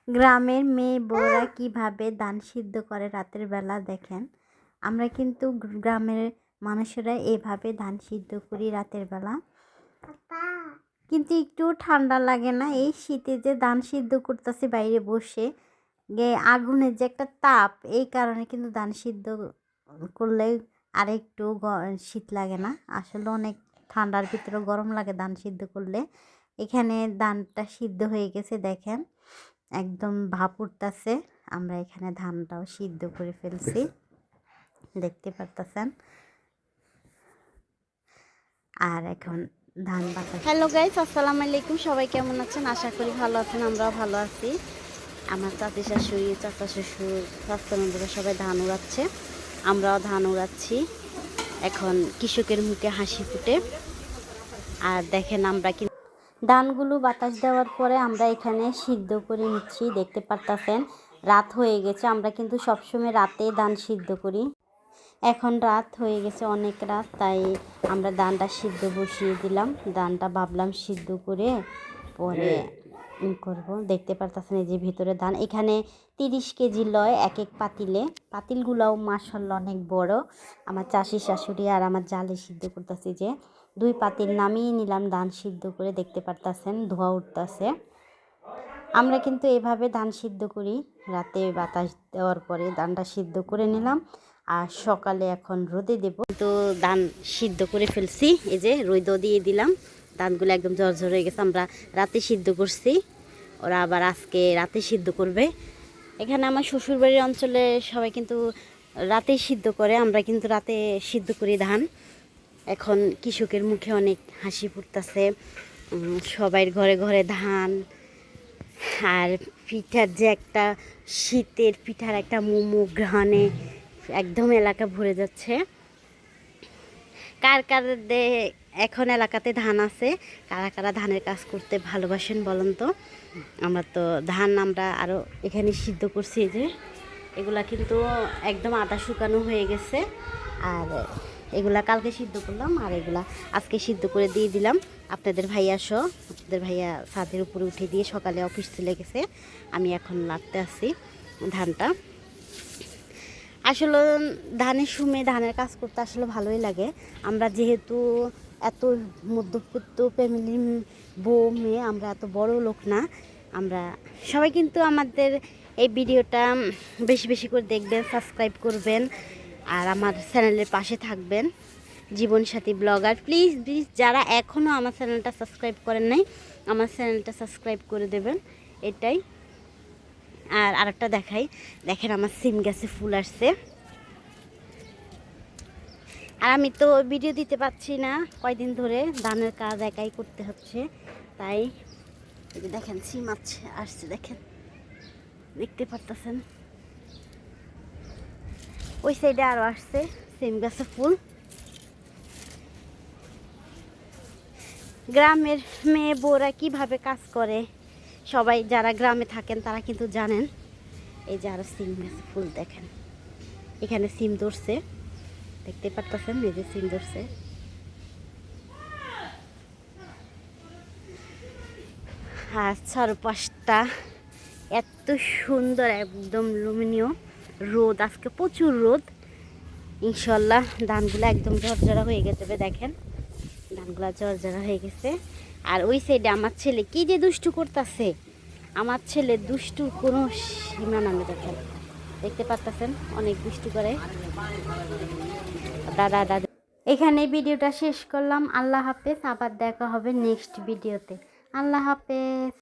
গ্রামের মেয়ে বউরা কিভাবে ধান সিদ্ধ করে রাতের বেলা দেখেন। আমরা কিন্তু গ্রামের মানুষেরা এভাবে ধান সিদ্ধ করি রাতের বেলা, কিন্তু একটু ঠান্ডা লাগে না? এই শীতে যে ধান সিদ্ধ করতেছি বাইরে বসে, আগুনের যে একটা তাপ, এই কারণে কিন্তু ধান সিদ্ধ করলে আর একটু শীত লাগে না। আসলে অনেক ঠান্ডার ভিতরে গরম লাগে ধান সিদ্ধ করলে। এখানে ধানটা সিদ্ধ হয়ে গেছে দেখেন, একদম ভাপ উঠতেছে। আমরা এখানে ধানটাও সিদ্ধ করে ফেলছি, দেখতে পারতেছেন। আর এখন ধান বাটা। হ্যালো গাইস, আসসালামু আলাইকুম। সবাই কেমন আছেন? আশা করি ভালো আছেন। আমরাও ভালো আছি। আমার চাচি শাশুড়ি, চাচা শ্বশুর, স্বাস্থ্যবন্ধুরা সবাই ধান উড়াচ্ছে, আমরাও ধান উড়াচ্ছি। এখন কৃষকের মুখে হাসি ফুটে। আর দেখেন আমরা কি ধানগুলো বাতাস দেওয়ার পরে আমরা এখানে সিদ্ধ করে নিচ্ছি, দেখতে পারতেছেন। রাত হয়ে গেছে, আমরা কিন্তু সবসময় রাতে ধান সিদ্ধ করি। এখন রাত হয়ে গেছে, অনেক রাত, তাই আমরা ধানটা সিদ্ধ বসিয়ে দিলাম। ধানটা ভাবলাম সিদ্ধ করে পরে করব। দেখতে পারতেছেন এই যে ভিতরে ধান। এখানে 30 কেজি লয় এক এক পাতিলে। পাতিলগুলোও মাশাআল্লাহ অনেক বড়। আমার চাষি শাশুড়ি আর আমার জালে সিদ্ধ করতেছি, যে 2 পাতিল নামিয়ে নিলাম ধান সিদ্ধ করে। দেখতে পারতেছেন ধোয়া উঠতেছে। আমরা কিন্তু এভাবে ধান সিদ্ধ করি, রাতে বাতাস দেওয়ার পরে ধানটা সিদ্ধ করে নিলাম। আর সকালে এখন রোদে দেব। তো ধান সিদ্ধ করে ফেলছি, এই যে রোদও দিয়ে দিলাম। ধানগুলো একদম ঝরঝর হয়ে গেছে। আমরা রাতে সিদ্ধ করছি, ওরা আবার আজকে রাতে সিদ্ধ করবে। এখানে আমার শ্বশুরবাড়ির অঞ্চলে সবাই কিন্তু রাতেই সিদ্ধ করে, আমরা কিন্তু রাতে সিদ্ধ করি ধান। এখন কৃষকের মুখে অনেক হাসি ফুটতেছে, সবাই ঘরে ঘরে ধান। আর পিঠার যে একটা শীতের পিঠার একটা মোমো ঘ্রাণে একদম এলাকা ভরে যাচ্ছে। কার কার এখন এলাকাতে ধান আছে, কারা কারা ধানের কাজ করতে ভালোবাসেন বলেন তো। আমরা তো ধান আমরা আরও এখানে সিদ্ধ করছি, যে এগুলা কিন্তু একদম আটা শুকানো হয়ে গেছে। আর এগুলা কালকে সিদ্ধ করলাম, আর এগুলা আজকে সিদ্ধ করে দিয়ে দিলাম। আপনাদের ভাইয়া আপনাদের ভাইয়া ছাদের উপরে উঠে দিয়ে সকালে অফিস চলে গেছে। আমি এখন লাগতে আসি ধানটা। আসলে ধানের সময় ধানের কাজ করতে আসলে ভালোই লাগে। আমরা যেহেতু এত মধ্যবিত্ত ফ্যামিলির বউ মেয়ে, আমরা এত বড় লোক না। আমরা সবাই কিন্তু আমাদের এই ভিডিওটা বেশি বেশি করে দেখবেন, সাবস্ক্রাইব করবেন, আর আমার চ্যানেলের পাশে থাকবেন। জীবনসাথী ব্লগার, প্লিজ প্লিজ যারা এখনও আমার চ্যানেলটা সাবস্ক্রাইব করেন নাই, আমার চ্যানেলটা সাবস্ক্রাইব করে দেবেন, এটাই। আর আরেকটা দেখাই, দেখেন আমার সিম গাছে ফুল আসছে। আর আমি তো ভিডিও দিতে পারছি না কয়দিন ধরে, ধানের কাজ একাই করতে হচ্ছে, তাই এই যে দেখেন সিম আসছে, দেখেন, দেখতে পারতেছেন। ওই সাইডে আরও আসছে সিম গাছে ফুল। গ্রামের মেয়ে বউরা কীভাবে কাজ করে, সবাই যারা গ্রামে থাকেন তারা কিন্তু জানেন। এই যে আরও সিম গাছে ফুল দেখেন, এখানে সিম ধরছে, দেখতে পারতেছেন, এই যে সিম ধরছে। আর চারপাশটা এত সুন্দর, একদম লুমিনীয়। রোদ, আজকে প্রচুর রোদ। ইনশাল্লাহ ধানগুলো একদম ঝরঝরা হয়ে গেছে, দেখেন ধানগুলো ঝরঝরা হয়ে গেছে। আর ওই সাইডে আমার ছেলে কি যে দুষ্টু করতেছে, আমার ছেলে দুষ্টুর কোনো সীমানা নেই, দেখেন, দেখতে পারতেছেন, অনেক দুষ্টু করে। দাদা দাদা, এখানে ভিডিওটা শেষ করলাম। আল্লাহ হাফেজ, আবার দেখা হবে নেক্সট ভিডিওতে। আল্লাহ হাফেজ।